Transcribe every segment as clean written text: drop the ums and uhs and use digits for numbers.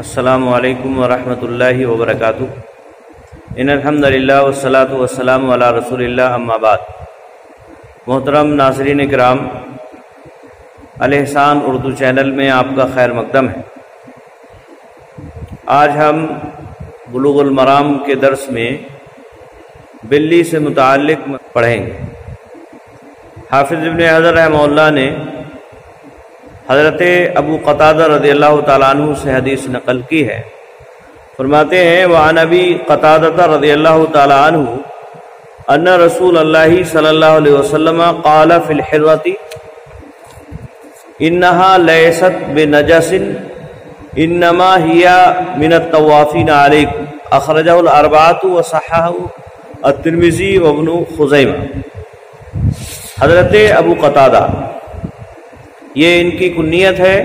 السلام علیکم ورحمۃ اللہ وبرکاتہ۔ ان الحمدللہ والصلاۃ والسلام علی رسول اللہ، اما بعد۔ محترم ناظرین کرام، الحسان اردو چینل میں آپ کا خیر مقدم ہے۔ آج ہم بلوغ المرام کے درس میں بلی سے متعلق پڑھیں گے۔ حافظ ابن حجر رحمہ اللہ نے حضرت ابو قتادہ رضی اللہ تعالیٰ عنہ سے حدیث نقل کی ہے۔ فرماتے ہیں وعن ابی قتادہ رضی اللہ تعالیٰ عنہ ان رسول اللہ صلی اللہ علیہ وسلم قال فی الحرۃ انہا لیست بنجس انما ہی من الطوافین علیکم، اخرجہ الاربعۃ وصححہ الترمذی وابن خزیمہ۔ حضرت ابو قتادہ، یہ ان کی کنیت ہے،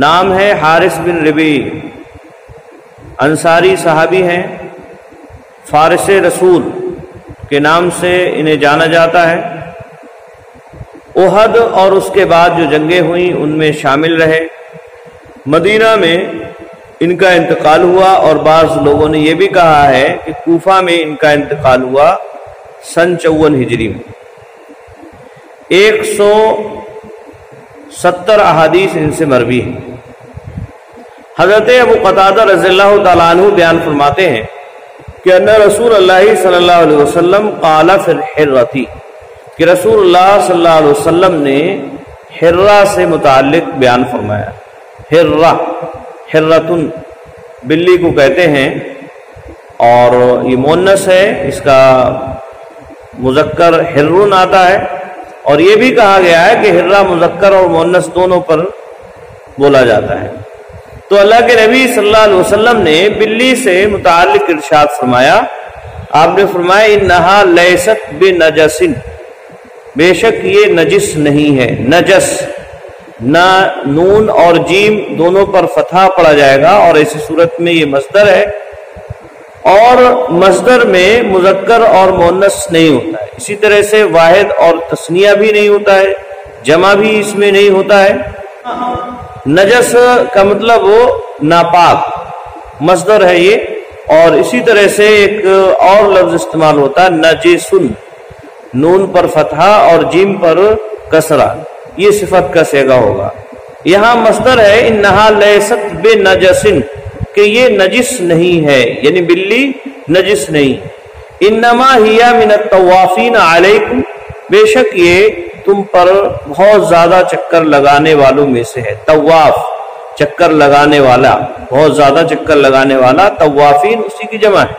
نام ہے حارث بن ربیع، انصاری صحابی ہیں، فارس رسول کے نام سے انہیں جانا جاتا ہے۔ احد اور اس کے بعد جو جنگیں ہوئیں ان میں شامل رہے۔ مدینہ میں ان کا انتقال ہوا، اور بعض لوگوں نے یہ بھی کہا ہے کہ کوفہ میں ان کا انتقال ہوا سن 54 ہجری میں۔ 170 احادیث ان سے مروی ہیں۔ حضرت ابو قتادہ رضی اللہ تعالیٰ عنہ بیان فرماتے ہیں کہ ان رسول اللہ صلی اللہ علیہ وسلم قال فی الحرۃ، کہ رسول اللہ صلی اللہ علیہ وسلم نے حرہ سے متعلق بیان فرمایا۔ حرہ، حرۃن بلی کو کہتے ہیں، اور یہ مؤنث ہے، اس کا مذکر حرٌ آتا ہے، اور یہ بھی کہا گیا ہے کہ حرہ مذکر اور مؤنث دونوں پر بولا جاتا ہے۔ تو اللہ کے نبی صلی اللہ علیہ وسلم نے بلی سے متعلق ارشاد فرمایا، آپ نے فرمایا انہا لیست بنجس، بے شک یہ نجس نہیں ہے۔ نجس، نہ نون اور جیم دونوں پر فتحہ پڑا جائے گا، اور ایسی صورت میں یہ مصدر ہے، اور مصدر میں مذکر اور مؤنث نہیں ہوتا ہے۔ اسی طرح سے واحد اور تثنیہ بھی نہیں ہوتا ہے، جمع بھی اس میں نہیں ہوتا ہے۔ نجس کا مطلب وہ ناپاک، مصدر ہے یہ، اور اسی طرح سے ایک اور لفظ استعمال ہوتا ہے نجسن، نون پر فتحہ اور جیم پر کسرہ، یہ صفت کا صیغہ ہوگا۔ یہاں مصدر ہے انہا لیست بنجسن، کہ یہ نجس نہیں ہے، یعنی بلی نجس نہیں۔ انما ہی من الطوافین علیکم، بے شک یہ تم پر بہت زیادہ چکر لگانے والوں میں سے ہے۔ طواف، چکر لگانے والا، بہت زیادہ چکر لگانے والا، طوافین اسی کی جمع ہے۔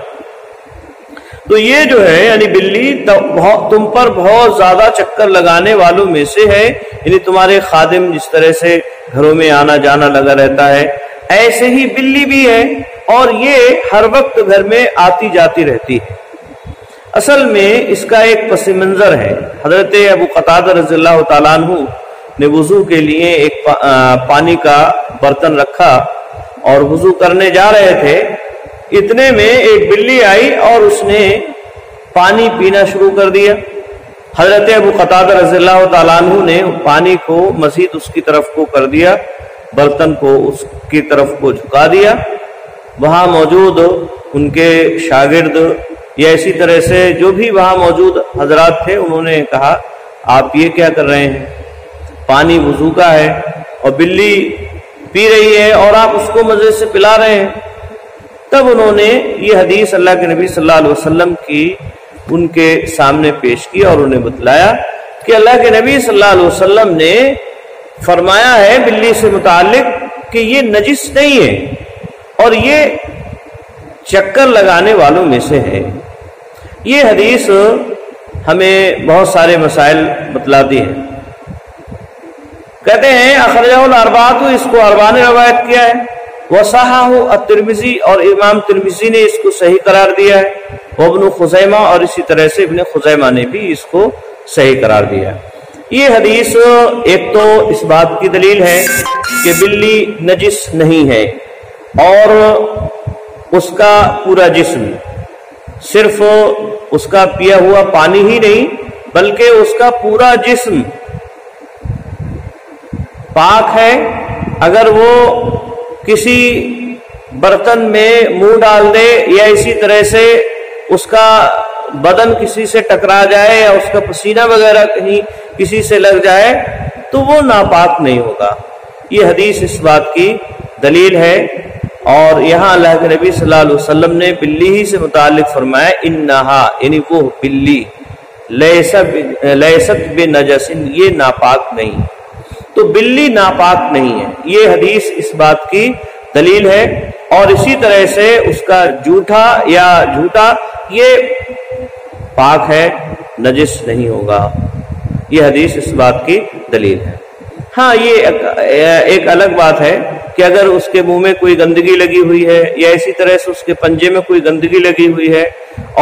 تو یہ جو ہے یعنی بلی تم پر بہت زیادہ چکر لگانے والوں میں سے ہے، یعنی تمہارے خادم جس طرح سے گھروں میں آنا جانا لگا رہتا ہے، ایسے ہی بلی بھی ہے، اور یہ ہر وقت گھر میں آتی جاتی رہتی ہے۔ اصل میں اس کا ایک پس منظر ہے۔ حضرت ابو قتادہ رضی اللہ تعالیٰ عنہ نے وضو کے لیے ایک پانی کا برتن رکھا اور وضو کرنے جا رہے تھے، اتنے میں ایک بلی آئی اور اس نے پانی پینا شروع کر دیا۔ حضرت ابو قتادہ رضی اللہ تعالیٰ عنہ نے پانی کو مزید اس کی طرف کو کر دیا، برتن کو اس کی طرف کو جھکا دیا۔ وہاں موجود ان کے شاگرد یا اسی طرح سے جو بھی وہاں موجود حضرات تھے، انہوں نے کہا آپ یہ کیا کر رہے ہیں؟ پانی وضو کا ہے اور بلی پی رہی ہے اور آپ اس کو مزے سے پلا رہے ہیں۔ تب انہوں نے یہ حدیث اللہ کے نبی صلی اللہ علیہ وسلم کی ان کے سامنے پیش کی اور انہیں بتلایا کہ اللہ کے نبی صلی اللہ علیہ وسلم نے فرمایا ہے بلی سے متعلق کہ یہ نجس نہیں ہے، اور یہ چکر لگانے والوں میں سے ہے۔ یہ حدیث ہمیں بہت سارے مسائل بتلاتی ہے۔ کہتے ہیں اخرجہ الاربعۃ، اس کو اربعہ نے روایت کیا ہے، وصححہ الترمذی، اور امام ترمذی نے اس کو صحیح قرار دیا ہے، وابن خزیمہ، اور اسی طرح سے ابن خزیمہ نے بھی اس کو صحیح قرار دیا ہے۔ یہ حدیث ایک تو اس بات کی دلیل ہے کہ بلی نجس نہیں ہے، اور اس کا پورا جسم، صرف اس کا پیا ہوا پانی ہی نہیں بلکہ اس کا پورا جسم پاک ہے۔ اگر وہ کسی برتن میں منہ ڈال دے یا اسی طرح سے اس کا بدن کسی سے ٹکرا جائے یا اس کا پسینہ وغیرہ کہیں کسی سے لگ جائے تو وہ ناپاک نہیں ہوگا۔ یہ حدیث اس بات کی دلیل ہے۔ اور یہاں اللہ کے نبی صلی اللہ علیہ وسلم نے بلی ہی سے متعلق فرمایا انہا، یعنی وہ بلی لیست بنجس، یہ ناپاک نہیں، تو بلی ناپاک نہیں ہے۔ یہ حدیث اس بات کی دلیل ہے۔ اور اسی طرح سے اس کا جوٹا یا جھوٹا یہ پاک ہے، نجس نہیں ہوگا۔ یہ حدیث اس بات کی دلیل ہے۔ ہاں یہ ایک الگ بات ہے کہ اگر اس کے منہ میں کوئی گندگی لگی ہوئی ہے یا اسی طرح سے اس کے پنجے میں کوئی گندگی لگی ہوئی ہے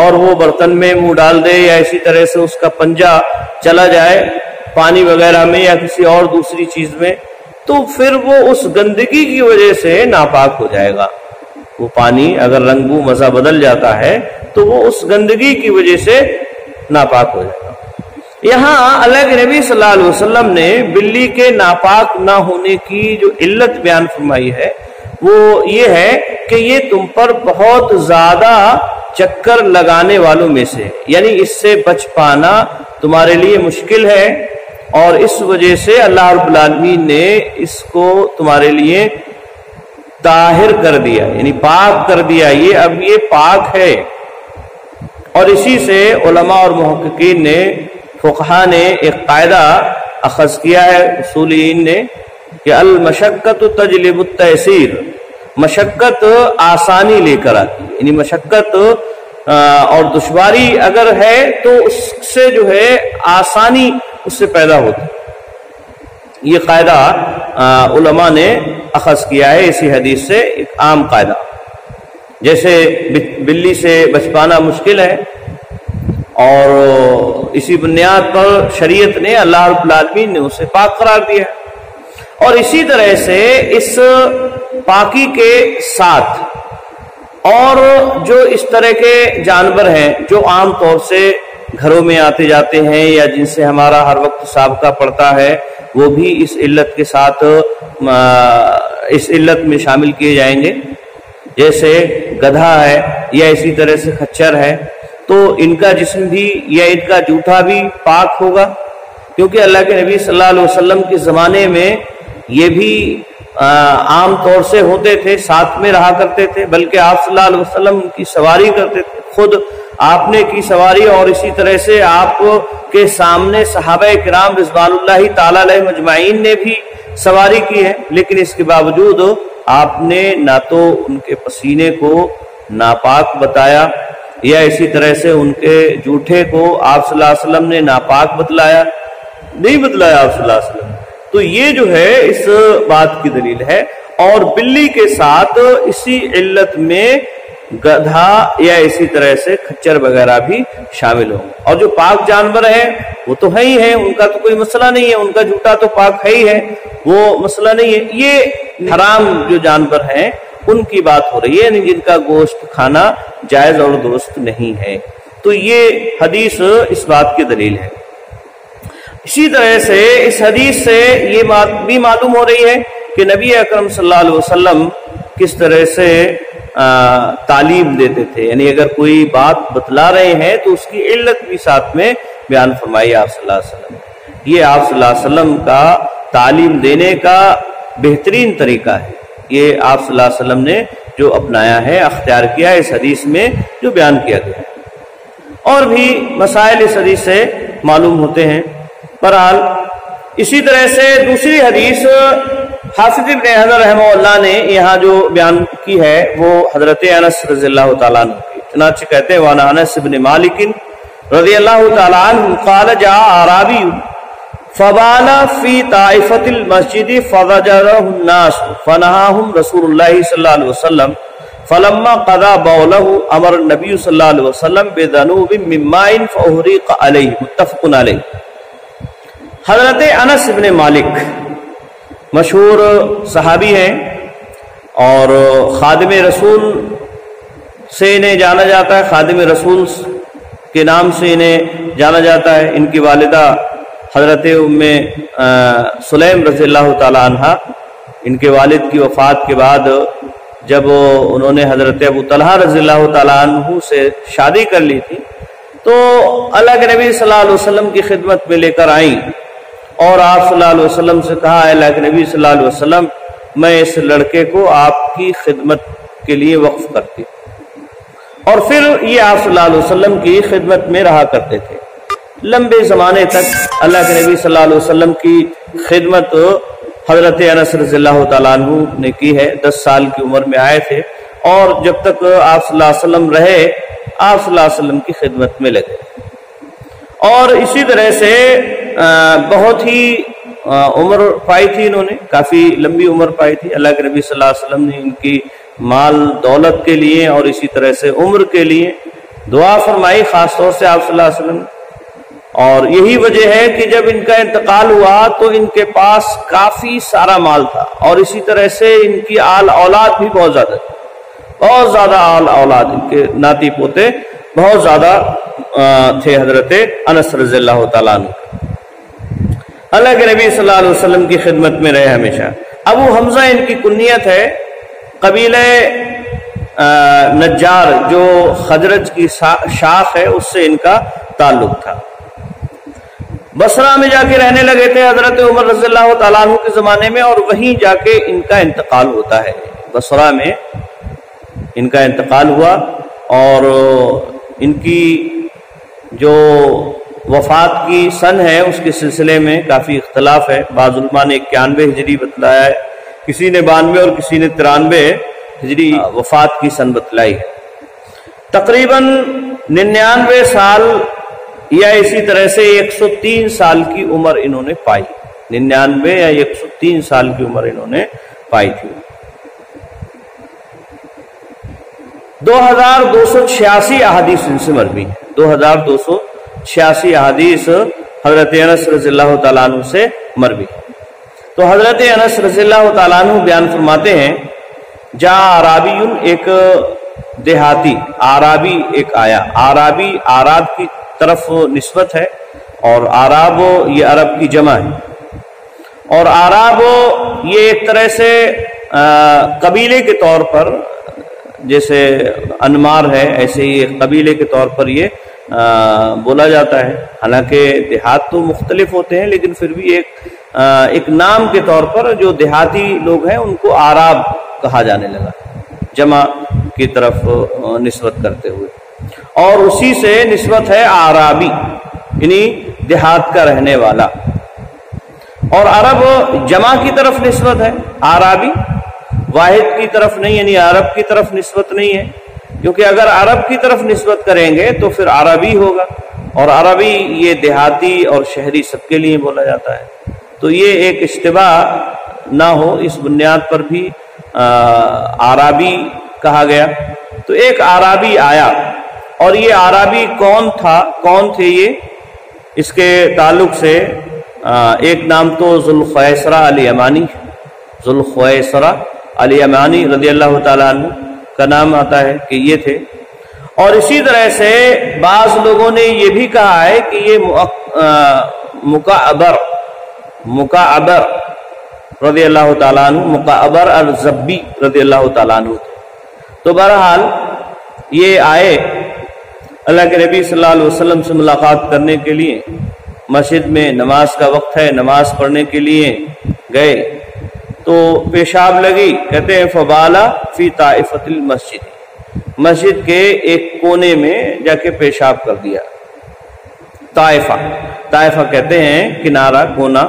اور وہ برتن میں منہ ڈال دے یا اسی طرح سے اس کا پنجہ چلا جائے پانی وغیرہ میں یا کسی اور دوسری چیز میں، تو پھر وہ اس گندگی کی وجہ سے ناپاک ہو جائے گا۔ وہ پانی اگر رنگ بو مزہ بدل جاتا ہے تو وہ اس گندگی کی وجہ سے ناپاک ہو جائے گا۔ یہاں اللہ کے نبی صلی اللہ علیہ وسلم نے بلی کے ناپاک نہ ہونے کی جو علت بیان فرمائی ہے وہ یہ ہے کہ یہ تم پر بہت زیادہ چکر لگانے والوں میں سے، یعنی اس سے بچ پانا تمہارے لیے مشکل ہے، اور اس وجہ سے اللہ رب العالمین نے اس کو تمہارے لیے طاہر کر دیا، یعنی پاک کر دیا۔ اب یہ پاک ہے۔ اور اسی سے علماء اور محققین نے، فقہا نے ایک قاعدہ اخذ کیا ہے، اصولین نے، کہ المشقت تجلب التیسیر، مشقت آسانی لے کر آتی ہے، یعنی مشقت اور دشواری اگر ہے تو اس سے جو ہے آسانی اس سے پیدا ہوتی ہے۔ یہ قاعدہ علماء نے اخذ کیا ہے اسی حدیث سے، ایک عام قاعدہ۔ جیسے بلی سے بچ پانا مشکل ہے اور اسی بنیاد پر شریعت نے، اللہ رب العالمین نے اسے پاک قرار دیا ہے، اور اسی طرح سے اس پاکی کے ساتھ اور جو اس طرح کے جانور ہیں جو عام طور سے گھروں میں آتے جاتے ہیں یا جن سے ہمارا ہر وقت سابقہ پڑتا ہے، وہ بھی اس علت کے ساتھ اس علت میں شامل کیے جائیں گے۔ جیسے گدھا ہے یا اسی طرح سے خچر ہے، تو ان کا جسم بھی یا ان کا جوٹا بھی پاک ہوگا، کیونکہ اللہ کے نبی صلی اللہ علیہ وسلم کے زمانے میں یہ بھی عام طور سے ہوتے تھے، ساتھ میں رہا کرتے تھے، بلکہ آپ صلی اللہ علیہ وسلم کی سواری کرتے تھے، خود آپ نے کی سواری، اور اسی طرح سے آپ کے سامنے صحابہ کرام رضوان اللہ تعالی علیہ مجمعین نے بھی سواری کی ہے، لیکن اس کے باوجود آپ نے نہ تو ان کے پسینے کو ناپاک بتایا یا اسی طرح سے ان کے جوٹے کو آپ صلی اللہ علیہ وسلم نے ناپاک بتلایا، نہیں بتلایا آپ صلی اللہ علیہ وسلم۔ تو یہ جو ہے اس بات کی دلیل ہے۔ اور بلی کے ساتھ اسی علت میں گدھا یا اسی طرح سے خچر وغیرہ بھی شامل ہوں، اور جو پاک جانور ہیں وہ تو ہے ہی ہیں، ان کا تو کوئی مسئلہ نہیں ہے، ان کا جوتا تو پاک ہے ہی ہے، وہ مسئلہ نہیں ہے۔ یہ حرام جو جانور ہیں ان کی بات ہو رہی ہے، یعنی جن کا گوشت کھانا جائز اور درست نہیں ہے۔ تو یہ حدیث اس بات کی دلیل ہے۔ اسی طرح سے اس حدیث سے یہ بات بھی معلوم ہو رہی ہے کہ نبی اکرم صلی اللہ علیہ وسلم کس طرح سے تعلیم دیتے تھے، یعنی اگر کوئی بات بتلا رہے ہیں تو اس کی علت بھی ساتھ میں بیان فرمائی آپ صلی اللہ علیہ وسلم۔ یہ آپ صلی اللہ علیہ وسلم کا تعلیم دینے کا بہترین طریقہ ہے، یہ آپ صلی اللہ علیہ وسلم نے جو اپنایا ہے، اختیار کیا ہے اس حدیث میں جو بیان کیا گیا ہے۔ اور بھی مسائل اس حدیث سے معلوم ہوتے ہیں۔ بہرحال اسی طرح سے دوسری حدیث حافظ ابن حجر رحمہ اللہ نے یہاں جو بیان کی ہے وہ حضرت انس رضی اللہ تعالیٰ عنہ کی، چنانچہ کہتے ہیں وعن انس بن مالک رضی اللہ تعالیٰ عنہ قال جاء اعرابی فبال فی طائفۃ المسجد فزجرہ الناس فنہاہم رسول اللہ صلی اللہ علیہ وسلم فلما قضى بولہ امر النبی صلی اللہ علیہ وسلم بذنوب من ماء فاحرق علیہ، متفق علیہ۔ حضرت انس بن مالک مشہور صحابی ہیں اور خادم رسول سے انہیں جانا جاتا ہے، خادم رسول کے نام سے انہیں جانا جاتا ہے۔ ان کی والدہ حضرت ام سلیم رضی اللہ تعالی عنہ ان کے والد کی وفات کے بعد جب انہوں نے حضرت ابو طلحہ رضی اللہ تعالیٰ عنہ سے شادی کر لی تھی تو اللہ کے نبی صلی اللہ علیہ وسلم کی خدمت میں لے کر آئیں اور آپ صلی اللہ علیہ وسلم سے کہا، اے اللہ کے نبی صلی اللہ علیہ وسلم میں اس لڑکے کو آپ کی خدمت کے لیے وقف کرتی، اور پھر یہ آپ صلی اللہ علیہ وسلم کی خدمت میں رہا کرتے تھے لمبے زمانے تک۔ اللہ کے نبی صلی اللہ علیہ وسلم کی خدمت حضرت انس رضی اللہ تعالیٰ عنہ نے کی ہے، 10 سال کی عمر میں آئے تھے اور جب تک آپ صلی اللہ علیہ وسلم رہے آپ صلی اللہ علیہ وسلم کی خدمت میں لگے، اور اسی طرح سے بہت ہی عمر پائی تھی، انہوں نے کافی لمبی عمر پائی تھی۔ اللہ کے نبی صلی اللہ علیہ وسلم نے ان کی مال دولت کے لیے اور اسی طرح سے عمر کے لیے دعا فرمائی، خاص طور سے آپ صلی اللہ علیہ وسلم، اور یہی وجہ ہے کہ جب ان کا انتقال ہوا تو ان کے پاس کافی سارا مال تھا، اور اسی طرح سے ان کی آل اولاد بھی بہت زیادہ تھی، بہت زیادہ آل اولاد، ان کے ناتی پوتے بہت زیادہ تھے حضرت انس رضی اللہ تعالیٰ عنہ۔ اللہ کے نبی صلی اللہ علیہ وسلم کی خدمت میں رہے ہمیشہ۔ ابو حمزہ ان کی کنیت ہے، قبیلہ نجار جو خزرج کی شاخ ہے اس سے ان کا تعلق تھا۔ بصرہ میں جا کے رہنے لگے تھے حضرت عمر رضی اللہ تعالیٰ عنہ کے زمانے میں، اور وہیں جا کے ان کا انتقال ہوتا ہے، بصرہ میں ان کا انتقال ہوا، اور ان کی جو وفات کی سن ہے اس کے سلسلے میں کافی اختلاف ہے۔ بعض علماء نے 91 ہجری بتلایا ہے، کسی نے 92 اور کسی نے 93 ہجری وفات کی سن بتلائی ہے۔ تقریباً 99 سال یا اسی طرح سے 103 سال کی عمر انہوں نے پائی، 99 یا 103 سال کی عمر انہوں نے پائی تھی۔ 2286 احادیث ان سے مروی ہیں، 2286 احادیث حضرت انس رضی اللہ تعالیٰ عنہ سے مروی ہیں۔ تو حضرت انس رضی اللہ تعالیٰ عنہ بیان فرماتے ہیں، جا عرابی، ایک دیہاتی عرابی ایک آیا۔ عرابی عرب کی طرف نسبت ہے، اور عرب یہ عرب کی جمع ہے، اور عرب یہ ایک طرح سے قبیلے کے طور پر، جیسے انمار ہے ایسے ہی ایک قبیلے کے طور پر یہ بولا جاتا ہے۔ حالانکہ دیہات تو مختلف ہوتے ہیں لیکن پھر بھی ایک نام کے طور پر جو دیہاتی لوگ ہیں ان کو عرب کہا جانے لگا، جمع کی طرف نسبت کرتے ہوئے، اور اسی سے نسبت ہے عرابی، یعنی دیہات کا رہنے والا، اور عرب جمع کی طرف نسبت ہے، عرابی واحد کی طرف نہیں، یعنی عرب کی طرف نسبت نہیں ہے، کیونکہ اگر عرب کی طرف نسبت کریں گے تو پھر عربی ہوگا، اور عربی یہ دیہاتی اور شہری سب کے لیے بولا جاتا ہے۔ تو یہ ایک اشتباہ نہ ہو، اس بنیاد پر بھی عربی کہا گیا۔ تو ایک عربی آیا، اور یہ عربی کون تھے یہ، اس کے تعلق سے ایک نام تو ذوالخویسرہ الیمانی، ذوالخویسرہ الیمانی رضی اللہ تعالیٰ عنہ کا نام آتا ہے کہ یہ تھے، اور اسی طرح سے بعض لوگوں نے یہ بھی کہا ہے کہ یہ مکعبر رضی اللہ تعالیٰ عنہ، مکعبر الزبی رضی اللہ تعالیٰ عنہ تھے۔ تو بہرحال یہ آئے اللہ کے نبی صلی اللہ علیہ وسلم سے ملاقات کرنے کے لیے، مسجد میں نماز کا وقت ہے، نماز پڑھنے کے لیے گئے تو پیشاب لگی، کہتے ہیں فبالا فی طائفۃ المسجد، مسجد کے ایک کونے میں جا کے پیشاب کر دیا۔ طائفہ کہتے ہیں کنارہ، کونا،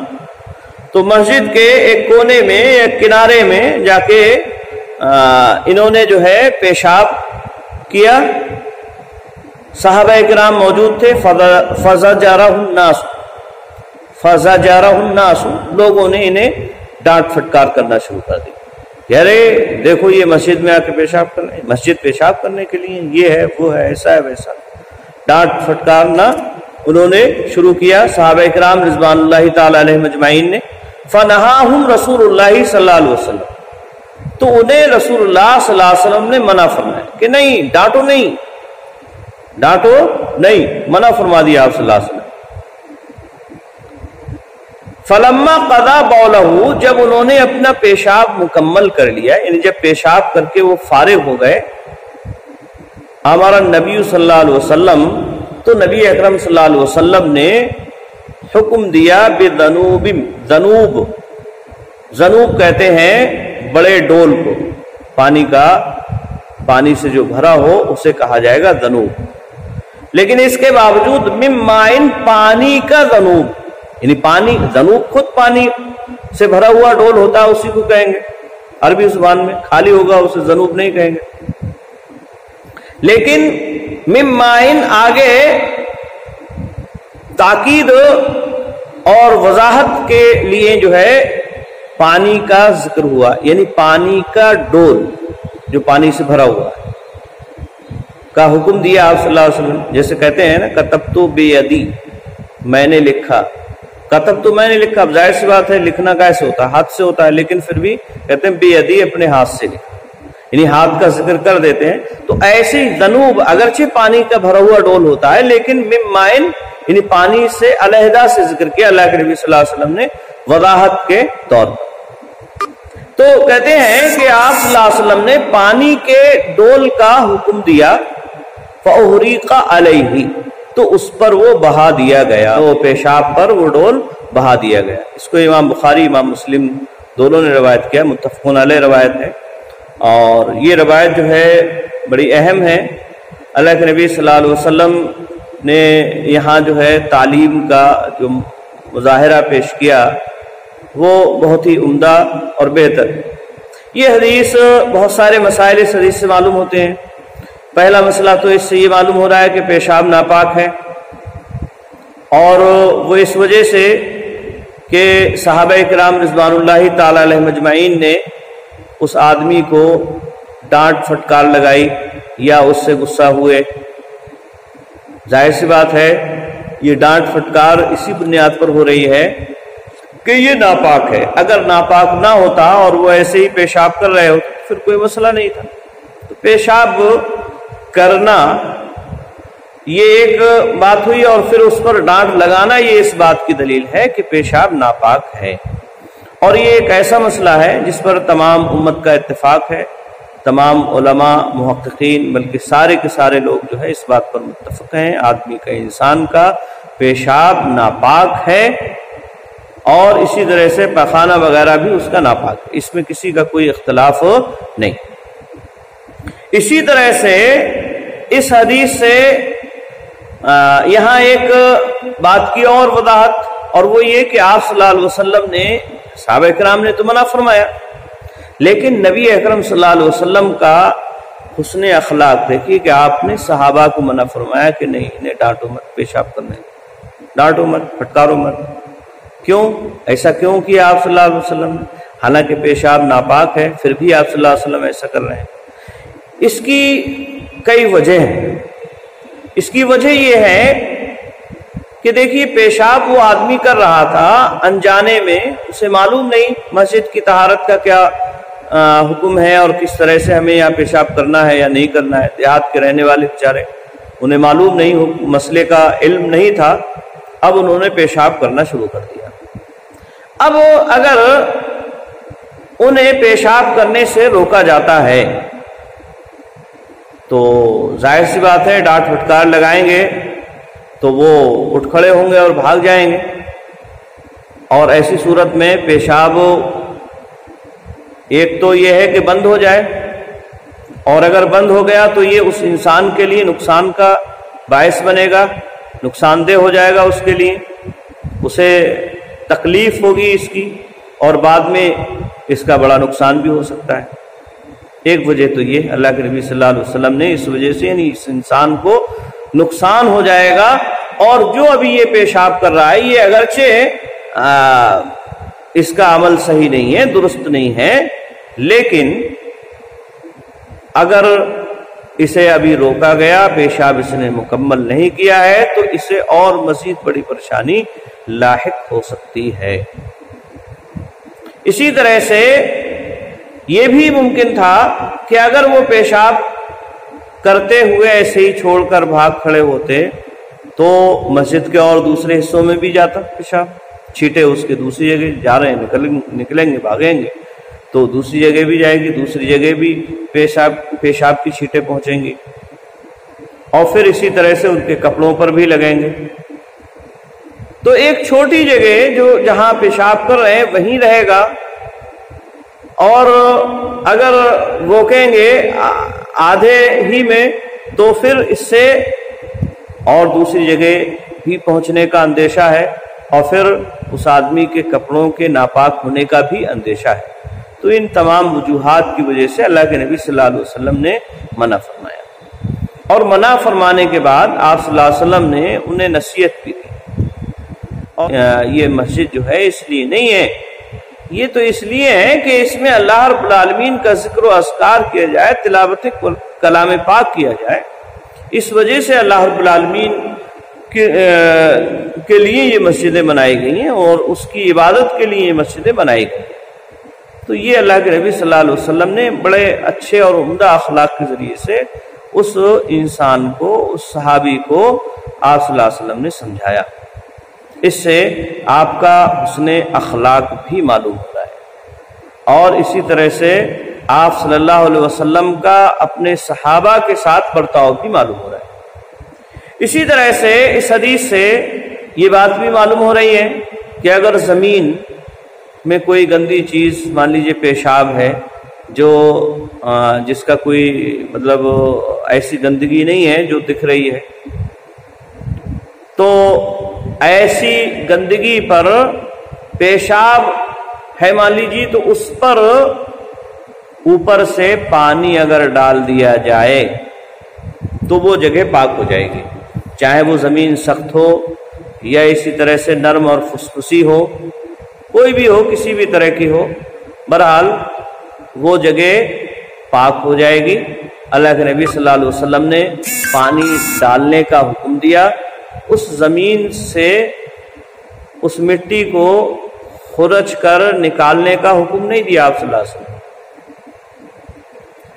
تو مسجد کے ایک کونے میں یا کنارے میں جا کے انہوں نے جو ہے پیشاب کیا۔ صحابہ کرام موجود تھے، فزجرہ الناس، لوگوں نے انہیں ڈانٹ پھٹکار کرنا شروع کر دی، کہہ رہے دیکھو یہ مسجد میں آ کے پیشاب کر رہے ہیں، مسجد پیشاب کرنے کے لیے، یہ ہے وہ ہے، ایسا ہے ویسا، ڈانٹ پھٹکارنا انہوں نے شروع کیا صحابہ کرام رضوان اللہ تعالی علیہم اجمعین نے۔ فنہاہم رسول اللہ صلی اللہ علیہ وسلم، تو انہیں رسول اللہ صلی اللہ علیہ وسلم نے منع فرمایا کہ نہیں، ڈانٹو نہیں، منع فرما دیا آپ صلی اللہ علیہ وسلم۔ فلما قضا بولہ، جب انہوں نے اپنا پیشاب مکمل کر لیا، یعنی جب پیشاب کر کے وہ فارغ ہو گئے، ہمارا نبی صلی اللہ علیہ وسلم، تو نبی اکرم صلی اللہ علیہ وسلم نے حکم دیا بذنوب، ذنوب، ذنوب کہتے ہیں بڑے ڈول کو، پانی کا، پانی سے جو بھرا ہو اسے کہا جائے گا ذنوب، لیکن اس کے باوجود من مائن، پانی کا ذنوب، یعنی پانی، ذنوب خود پانی سے بھرا ہوا ڈول ہوتا ہے، اسی کو کہیں گے عربی زبان میں، خالی ہوگا اسے ذنوب نہیں کہیں گے، لیکن من مائن آگے تاکید اور وضاحت کے لیے جو ہے پانی کا ذکر ہوا، یعنی پانی کا ڈول جو پانی سے بھرا ہوا ہے کا حکم دیا آپ صلی اللہ علیہ وسلم. جیسے کہتے ہیں نا کتبت بیدی، میں نے لکھا، کتب تو میں نے لکھا، اب ظاہر سی بات ہے لکھنا کیسے ہوتا ہے، ہاتھ سے ہوتا ہے، لیکن پھر بھی کہتے ہیں بیدی، اپنے ہاتھ سے لکھا، یعنی ہاتھ کا ذکر کر دیتے ہیں. تو ایسے ذنوب اگرچہ پانی کا بھرا ہوا ڈول ہوتا ہے، لیکن من مائن یعنی پانی سے علیحدہ سے ذکر کیا اللہ کے نبی صلی اللہ علیہ وسلم نے وضاحت کے طور پر. تو کہتے ہیں کہ آپ صلی اللہ علیہ وسلم نے پانی کے ڈول کا حکم دیا، فأحرق علیہ، تو اس پر وہ بہا دیا گیا، وہ پیشاب پر وہ ڈول بہا دیا گیا. اس کو امام بخاری، امام مسلم دونوں نے روایت کیا، متفقون علیہ روایت ہے. اور یہ روایت جو ہے بڑی اہم ہے. اللہ کے نبی صلی اللہ علیہ وسلم نے یہاں جو ہے تعلیم کا جو مظاہرہ پیش کیا وہ بہت ہی عمدہ اور بہتر. یہ حدیث بہت سارے مسائل اس حدیث سے معلوم ہوتے ہیں. پہلا مسئلہ تو اس سے یہ معلوم ہو رہا ہے کہ پیشاب ناپاک ہے، اور وہ اس وجہ سے کہ صحابہ کرام رضوان اللہ تعالی علیہم اجمعین نے اس آدمی کو ڈانٹ پھٹکار لگائی یا اس سے غصہ ہوئے. ظاہر سی بات ہے یہ ڈانٹ پھٹکار اسی بنیاد پر ہو رہی ہے کہ یہ ناپاک ہے. اگر ناپاک نہ ہوتا اور وہ ایسے ہی پیشاب کر رہے ہوتے پھر کوئی مسئلہ نہیں تھا. تو پیشاب کرنا یہ ایک بات ہوئی، اور پھر اس پر ڈانٹ لگانا یہ اس بات کی دلیل ہے کہ پیشاب ناپاک ہے. اور یہ ایک ایسا مسئلہ ہے جس پر تمام امت کا اتفاق ہے، تمام علماء، محققین، بلکہ سارے کے سارے لوگ جو ہے اس بات پر متفق ہیں، آدمی کا، انسان کا پیشاب ناپاک ہے، اور اسی طرح سے پخانہ وغیرہ بھی اس کا ناپاک ہے، اس میں کسی کا کوئی اختلاف نہیں. اسی طرح سے اس حدیث سے یہاں ایک بات کی اور وضاحت، اور وہ یہ کہ آپ صلی اللہ علیہ وسلم نے، صحابہ کرام نے تو منع فرمایا، لیکن نبی اکرم صلی اللہ علیہ وسلم کا حسن اخلاق دیکھیے کہ آپ نے صحابہ کو منع فرمایا کہ نہیں، انہیں ڈانٹو مت، پیشاب کرنے ڈانٹو مت، پھٹکارو مت. کیوں ایسا کیوں کیا آپ صلی اللہ علیہ وسلم نے؟ حالانکہ پیشاب ناپاک ہے، پھر بھی آپ صلی اللہ علیہ وسلم ایسا کر رہے ہیں. اس کی کئی وجہ ہیں. اس کی وجہ یہ ہے کہ دیکھیے پیشاب وہ آدمی کر رہا تھا انجانے میں، اسے معلوم نہیں مسجد کی طہارت کا کیا حکم ہے اور کس طرح سے ہمیں یہاں پیشاب کرنا ہے یا نہیں کرنا ہے. دیہات کے رہنے والے بیچارے، انہیں معلوم نہیں، مسئلے کا علم نہیں تھا، اب انہوں نے پیشاب کرنا شروع کر دیا. اب اگر انہیں پیشاب کرنے سے روکا جاتا ہے تو ظاہر سی بات ہے ڈانٹ پھٹکار لگائیں گے تو وہ اٹھ کھڑے ہوں گے اور بھاگ جائیں گے، اور ایسی صورت میں پیشاب ایک تو یہ ہے کہ بند ہو جائے، اور اگر بند ہو گیا تو یہ اس انسان کے لیے نقصان کا باعث بنے گا، نقصان دہ ہو جائے گا اس کے لیے، اسے تکلیف ہوگی اس کی، اور بعد میں اس کا بڑا نقصان بھی ہو سکتا ہے. ایک وجہ تو یہ اللہ کے نبی صلی اللہ علیہ وسلم نے اس وجہ سے، یعنی اس انسان کو نقصان ہو جائے گا، اور جو ابھی یہ پیشاب کر رہا ہے یہ اگرچہ اس کا عمل صحیح نہیں ہے، درست نہیں ہے، لیکن اگر اسے ابھی روکا گیا، پیشاب اس نے مکمل نہیں کیا ہے، تو اسے اور مزید بڑی پریشانی لاحق ہو سکتی ہے. اسی طرح سے یہ بھی ممکن تھا کہ اگر وہ پیشاب کرتے ہوئے ایسے ہی چھوڑ کر بھاگ کھڑے ہوتے تو مسجد کے اور دوسرے حصوں میں بھی جاتا پیشاب، چھینٹے اس کے دوسری جگہ جا رہے ہیں، نکلیں گے بھاگیں گے تو دوسری جگہ بھی جائے گی، دوسری جگہ بھی پیشاب کی چھینٹیں پہنچیں گی، اور پھر اسی طرح سے ان کے کپڑوں پر بھی لگیں گے۔ تو ایک چھوٹی جگہ جو جہاں پیشاب کر رہے ہیں وہیں رہے گا، اور اگر روکیں گے آدھے ہی میں تو پھر اس سے اور دوسری جگہ بھی پہنچنے کا اندیشہ ہے، اور پھر اس آدمی کے کپڑوں کے ناپاک ہونے کا بھی اندیشہ ہے۔ تو ان تمام وجوہات کی وجہ سے اللہ کے نبی صلی اللہ علیہ وسلم نے منع فرمایا، اور منع فرمانے کے بعد آپ صلی اللہ علیہ وسلم نے انہیں نصیحت بھی دی۔ اور یہ مسجد جو ہے اس لیے نہیں ہے، یہ تو اس لیے ہے کہ اس میں اللہ رب العالمین کا ذکر و اذکار کیا جائے، تلاوت کلام پاک کیا جائے، اس وجہ سے اللہ رب العالمین کے لیے یہ مسجدیں بنائی گئی ہیں، اور اس کی عبادت کے لیے یہ مسجدیں بنائی گئی ہیں۔ تو یہ اللہ کے نبی صلی اللہ علیہ وسلم نے بڑے اچھے اور عمدہ اخلاق کے ذریعے سے اس انسان کو، اس صحابی کو آپ صلی اللہ علیہ وسلم نے سمجھایا۔ اس سے آپ کا حسن اخلاق بھی معلوم ہو رہا ہے، اور اسی طرح سے آپ صلی اللہ علیہ وسلم کا اپنے صحابہ کے ساتھ برتاؤ بھی معلوم ہو رہا ہے۔ اسی طرح سے اس حدیث سے یہ بات بھی معلوم ہو رہی ہے کہ اگر زمین میں کوئی گندی چیز، مان لیجیے پیشاب ہے، جو جس کا کوئی مطلب ایسی گندگی نہیں ہے جو دکھ رہی ہے، تو ایسی گندگی پر پیشاب ہے مان لیجیے، تو اس پر اوپر سے پانی اگر ڈال دیا جائے تو وہ جگہ پاک ہو جائے گی، چاہے وہ زمین سخت ہو یا اسی طرح سے نرم اور فسفسی ہو، کوئی بھی ہو، کسی بھی طرح کی ہو، بہرحال وہ جگہ پاک ہو جائے گی۔ اللہ کے نبی صلی اللہ علیہ وسلم نے پانی ڈالنے کا حکم دیا، اس زمین سے اس مٹی کو خرچ کر نکالنے کا حکم نہیں دیا آپ صلی اللہ علیہ وسلم،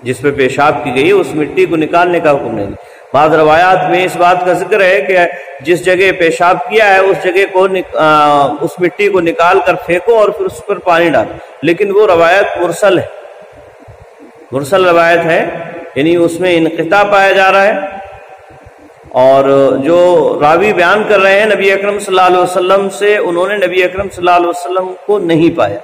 جس پہ پیشاب کی گئی اس مٹی کو نکالنے کا حکم نہیں دیا۔ بعض روایات میں اس بات کا ذکر ہے کہ جس جگہ پیشاب کیا ہے اس جگہ کو اس مٹی کو نکال کر پھینکو اور پھر اس پر پانی ڈالو، لیکن وہ روایت مرسل ہے، مرسل روایت ہے، یعنی اس میں انقطاع پایا جا رہا ہے، اور جو راوی بیان کر رہے ہیں نبی اکرم صلی اللہ علیہ وسلم سے، انہوں نے نبی اکرم صلی اللہ علیہ وسلم کو نہیں پایا،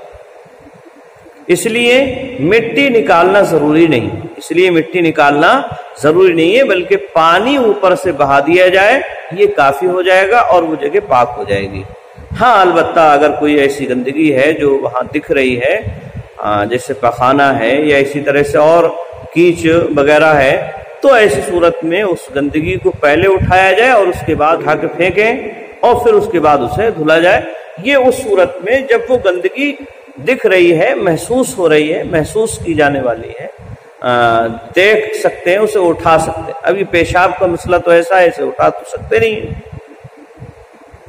اس لیے مٹی نکالنا ضروری نہیں، اس لیے مٹی نکالنا ضروری نہیں ہے، بلکہ پانی اوپر سے بہا دیا جائے یہ کافی ہو جائے گا اور وہ جگہ پاک ہو جائے گی۔ ہاں البتہ اگر کوئی ایسی گندگی ہے جو وہاں دکھ رہی ہے، جیسے پخانہ ہے یا اسی طرح سے اور کیچ وغیرہ ہے، تو ایسی صورت میں اس گندگی کو پہلے اٹھایا جائے اور اس کے بعد اٹھا کے پھینکیں اور پھر اس کے بعد اسے دھلا جائے۔ یہ اس صورت میں جب وہ گندگی دکھ رہی ہے، محسوس ہو رہی ہے، محسوس کی جانے والی ہے، دیکھ سکتے ہیں، اسے اٹھا سکتے ہیں۔ ابھی پیشاب کا مسئلہ تو ایسا ہے، اسے اٹھا تو سکتے نہیں ہیں،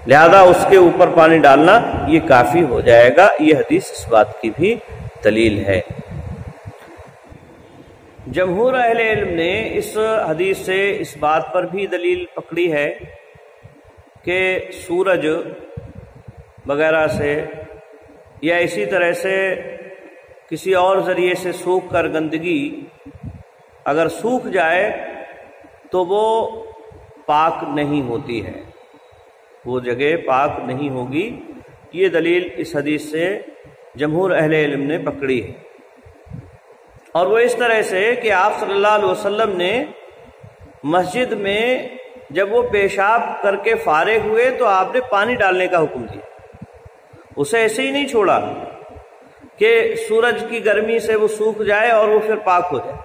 لہذا اس کے اوپر پانی ڈالنا یہ کافی ہو جائے گا۔ یہ حدیث اس بات کی بھی دلیل ہے۔ جمہور اہل علم نے اس حدیث سے اس بات پر بھی دلیل پکڑی ہے کہ سورج وغیرہ سے یا اسی طرح سے کسی اور ذریعے سے سوکھ کر گندگی اگر سوکھ جائے تو وہ پاک نہیں ہوتی ہے، وہ جگہ پاک نہیں ہوگی۔ یہ دلیل اس حدیث سے جمہور اہل علم نے پکڑی ہے، اور وہ اس طرح سے کہ آپ صلی اللہ علیہ وسلم نے مسجد میں جب وہ پیشاب کر کے فارغ ہوئے تو آپ نے پانی ڈالنے کا حکم دیا، اسے ایسے ہی نہیں چھوڑا کہ سورج کی گرمی سے وہ سوکھ جائے اور وہ پھر پاک ہو جائے،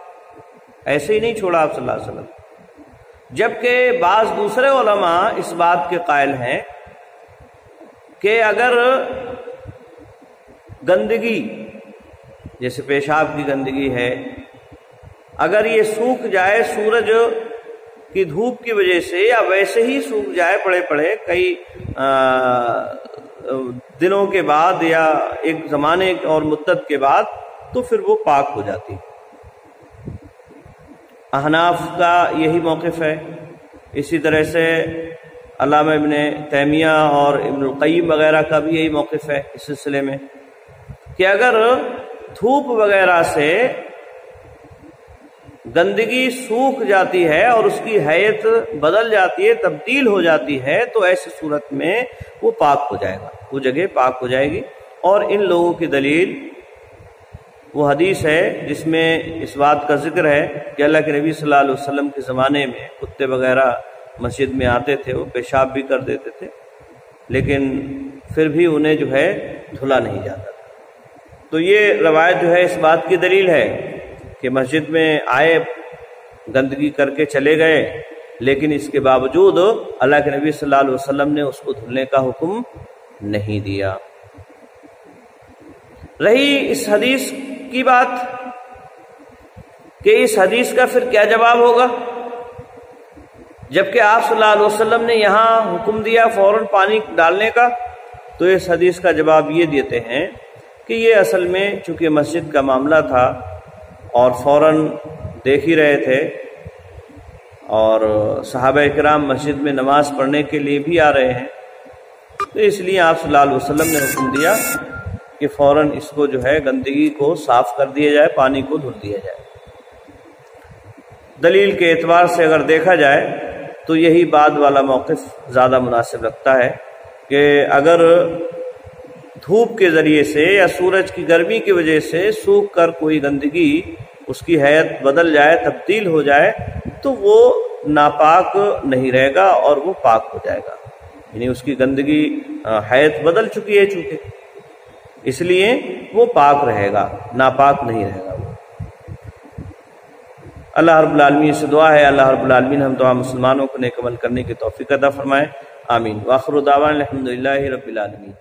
ایسے ہی نہیں چھوڑا آپ صلی اللہ علیہ وسلم۔ جبکہ بعض دوسرے علماء اس بات کے قائل ہیں کہ اگر گندگی جیسے پیشاب کی گندگی ہے، اگر یہ سوکھ جائے سورج کی دھوپ کی وجہ سے یا ویسے ہی سوکھ جائے پڑے پڑے کئی دنوں کے بعد یا ایک زمانے اور مدت کے بعد، تو پھر وہ پاک ہو جاتی ہے۔ احناف کا یہی موقف ہے، اسی طرح سے علامہ ابن تیمیہ اور ابن القیم وغیرہ کا بھی یہی موقف ہے اس سلسلے میں کہ اگر دھوپ وغیرہ سے گندگی سوکھ جاتی ہے اور اس کی حیت بدل جاتی ہے، تبدیل ہو جاتی ہے، تو ایسی صورت میں وہ پاک ہو جائے گا، وہ جگہ پاک ہو جائے گی۔ اور ان لوگوں کی دلیل وہ حدیث ہے جس میں اس بات کا ذکر ہے کہ اللہ کے نبی صلی اللہ علیہ وسلم کے زمانے میں کتے وغیرہ مسجد میں آتے تھے، وہ پیشاب بھی کر دیتے تھے، لیکن پھر بھی انہیں جو ہے دھلا نہیں جاتا تھا۔ تو یہ روایت جو ہے اس بات کی دلیل ہے کہ مسجد میں آئے، گندگی کر کے چلے گئے، لیکن اس کے باوجود اللہ کے نبی صلی اللہ علیہ وسلم نے اس کو دھلنے کا حکم نہیں دیا۔ رہی اس حدیث کی بات کہ اس حدیث کا پھر کیا جواب ہوگا، جبکہ آپ صلی اللہ علیہ وسلم نے یہاں حکم دیا فوراً پانی ڈالنے کا، تو اس حدیث کا جواب یہ دیتے ہیں کہ یہ اصل میں چونکہ مسجد کا معاملہ تھا اور فوراً دیکھ ہی رہے تھے، اور صحابہ کرام مسجد میں نماز پڑھنے کے لیے بھی آ رہے ہیں، تو اس لیے آپ صلی اللہ علیہ وسلم نے حکم دیا کہ فوراً اس کو جو ہے گندگی کو صاف کر دیا جائے، پانی کو دھل دیا جائے۔ دلیل کے اعتبار سے اگر دیکھا جائے تو یہی بعد والا موقف زیادہ مناسب لگتا ہے کہ اگر دھوپ کے ذریعے سے یا سورج کی گرمی کی وجہ سے سوکھ کر کوئی گندگی اس کی حیت بدل جائے، تبدیل ہو جائے، تو وہ ناپاک نہیں رہے گا اور وہ پاک ہو جائے گا، یعنی اس کی گندگی حیت بدل چکی ہے چونکہ، اس لیے وہ پاک رہے گا، ناپاک نہیں رہے گا وہ۔ اللہ رب العالمین سے دعا ہے اللہ رب العالمین ہم تمام مسلمانوں کو نیک عمل کرنے کی توفیق عطا فرمائے، آمین۔ وآخر دعوانا الحمدللہ رب العالمین۔